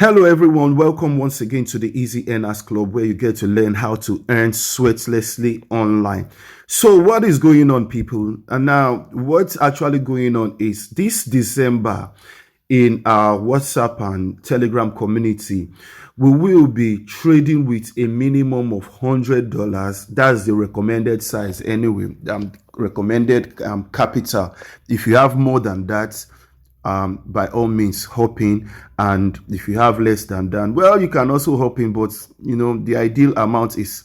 Hello everyone, welcome once again to the Easy Earners Club, where you get to learn how to earn sweatlessly online. So what is going on, people? And now what's actually going on is this December in our WhatsApp and Telegram community, we will be trading with a minimum of $100. That's the recommended size anyway, recommended capital. If you have more than that, by all means hop in, and if you have less than that, well, you can also hop in, but the ideal amount is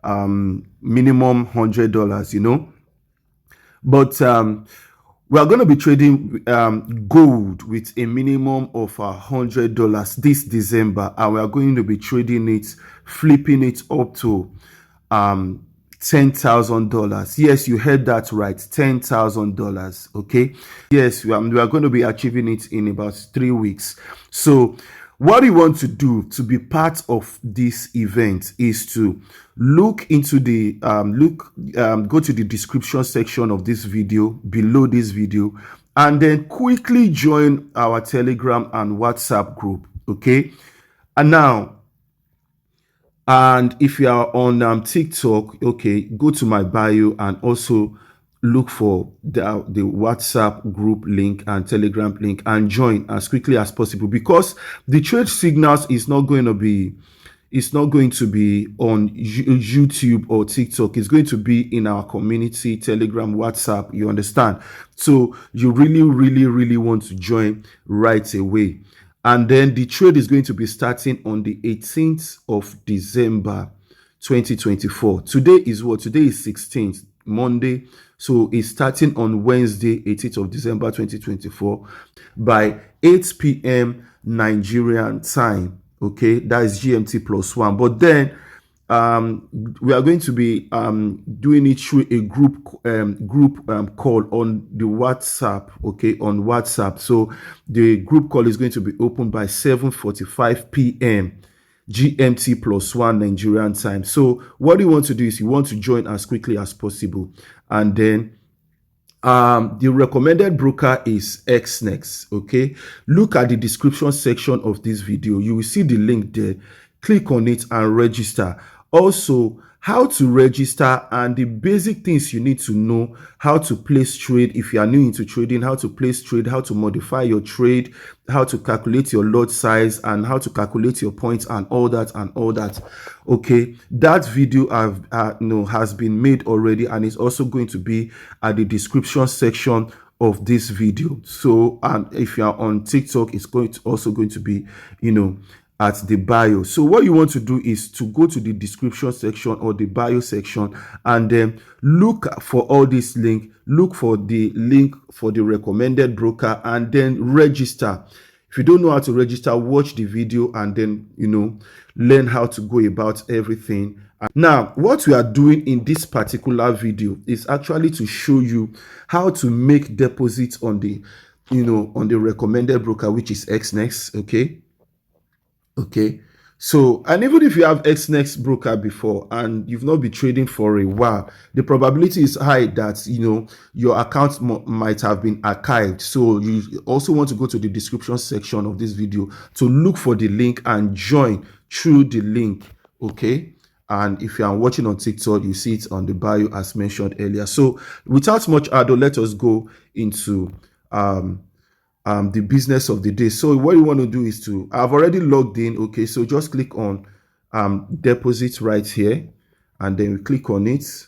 minimum $100, but we are going to be trading gold with a minimum of $100 this December, and we are going to be trading it, flipping it up to $10,000. Yes, you heard that right, $10,000. Okay, yes, we are going to be achieving it in about 3 weeks. So what you want to do to be part of this event is to look into the go to the description section of this video, below this video, and then quickly join our Telegram and WhatsApp group. Okay, and if you are on TikTok, okay, go to my bio and also look for the WhatsApp group link and Telegram link and join as quickly as possible, because the trade signals is not going to be on YouTube or TikTok. It's going to be in our community, Telegram, WhatsApp. You understand? So you really want to join right away. And then the trade is going to be starting on the 18th of December 2024. Today is what? Today is 16th, Monday. So it's starting on Wednesday, 18th of December 2024 by 8 p.m. Nigerian time. Okay, that is GMT +1. But then we are going to be doing it through a group call on the WhatsApp. Okay, on WhatsApp. So the group call is going to be open by 7:45 p.m. GMT +1 Nigerian time. So what you want to do is you want to join as quickly as possible, and then the recommended broker is Exness. Okay, look at the description section of this video. You will see the link there. Click on it and register. Also, how to register and the basic things you need to know: how to place trade if you are new into trading, how to place trade, how to modify your trade, how to calculate your lot size, and how to calculate your points, and all that. Okay, that video has been made already, and it's also going to be at the description section of this video. So if you are on TikTok, it's also going to be at the bio. So what you want to do is to go to the description section or the bio section, and then look for all this link, look for the link for the recommended broker, and then register. If you don't know how to register, watch the video and then learn how to go about everything. Now, what we are doing in this particular video is actually to show you how to make deposits on the on the recommended broker, which is Exness. Okay, so, and even if you have Exness broker before and you've not been trading for a while, the probability is high that your account might have been archived. So you also want to go to the description section of this video to look for the link and join through the link. Okay, and if you are watching on TikTok, you see it on the bio as mentioned earlier. So without much ado, let us go into the business of the day. So what you want to do is I've already logged in. Okay, so just click on deposit right here, and then we click on it,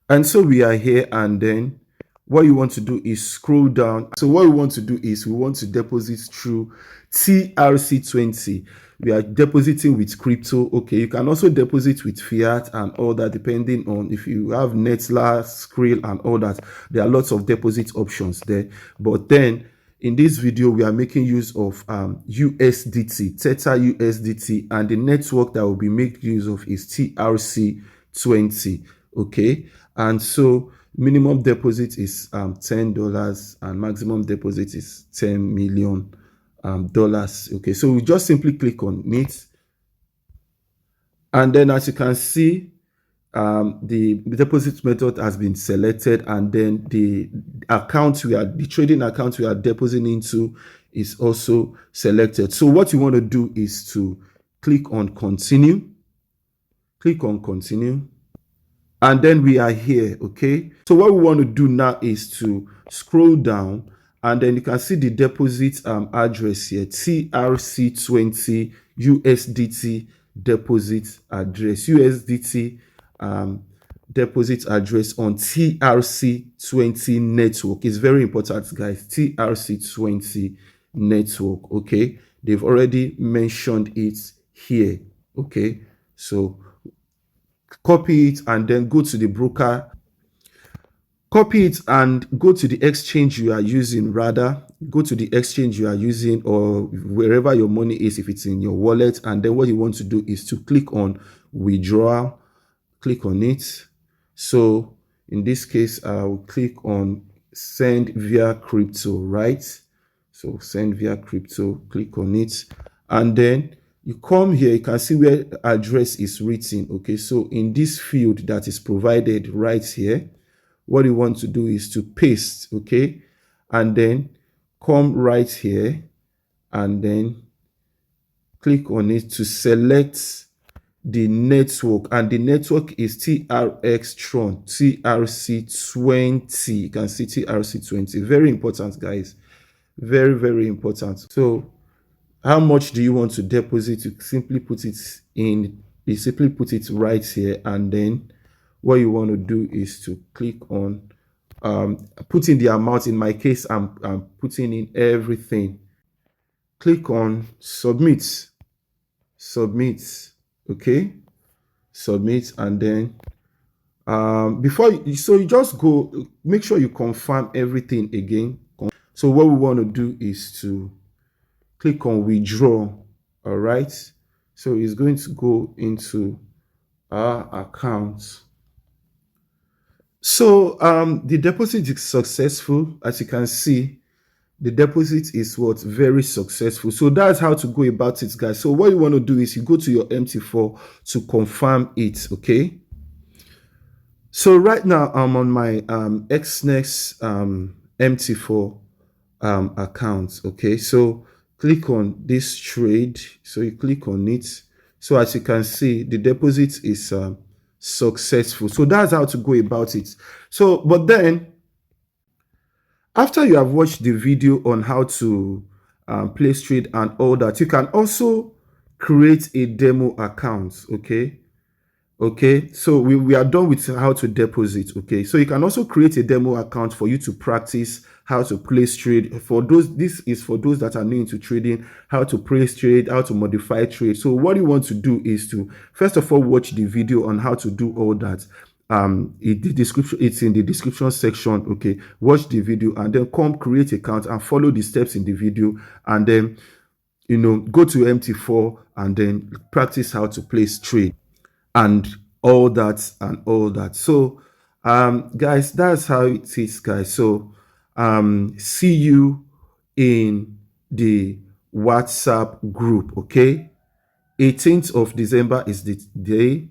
and so we are here. And then what you want to do is scroll down. So what we want to do is we want to deposit through TRC20. We are depositing with crypto. Okay, you can also deposit with fiat and all that, depending on if you have Netla, Skrill, and all that. There are lots of deposit options there. But then in this video, we are making use of USDT, Theta USDT, and the network that will be making use of is TRC20. Okay, and so minimum deposit is $10 and maximum deposit is $10 million. Okay, so we just simply click on it, and then as you can see, the deposit method has been selected, and then the trading account we are depositing into is also selected. So what you want to do is to click on continue, and then we are here. Okay, so what we want to do now is to scroll down, and then you can see the deposit address here, TRC20 USDT deposit address, deposit address on TRC20 network. Is very important, guys. TRC20 network. Okay, they've already mentioned it here. Okay, so copy it and then go to the broker, copy it and go to the exchange you are using. Rather, go to the exchange you are using, or wherever your money is, if it's in your wallet. And then what you want to do is to click on withdrawal, click on it. So in this case, I will click on send via crypto, right? So send via crypto, click on it, and then you come here, you can see where the address is written. Okay, so in this field that is provided right here, what you want to do is to paste. Okay, and then come right here and then click on it to select the network, and the network is TRX Tron, TRC20. You can see TRC20. Very important, guys. Very, very important. So how much do you want to deposit? You simply put it right here, and then what you want to do is to click on putting the amount. In my case, I'm putting in everything. Click on submit. Okay, submit, and then so you just go, make sure you confirm everything again. So what we want to do is to click on withdraw. All right, so it's going to go into our account. So the deposit is successful. As you can see, the deposit is very successful. So that's how to go about it, guys. So what you want to do is you go to your MT4 to confirm it. Okay, so right now I'm on my Exness MT4 account. Okay, so click on this trade. So you click on it. So as you can see, the deposit is successful. So that's how to go about it. So, but then after you have watched the video on how to place trade and all that, you can also create a demo account. Okay, so we are done with how to deposit. Okay, so you can also create a demo account for you to practice how to place trade. For those, this is for those that are new into trading, how to place trade, how to modify trade. So what you want to do is to first of all watch the video on how to do all that. It's in the description section. Okay, watch the video and then come create account and follow the steps in the video, and then go to MT4 and then practice how to place trade and all that. So guys, that's how it is, guys. So see you in the WhatsApp group. Okay, 18th of December is the day.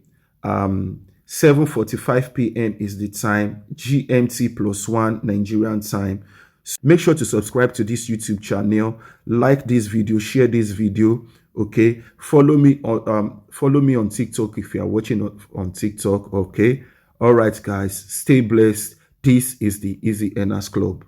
7:45 p.m. is the time, GMT +1 Nigerian time. So make sure to subscribe to this YouTube channel, like this video, share this video. Okay, follow me on TikTok if you are watching on TikTok. Okay, all right, guys, stay blessed. This is the Easy Earners Club.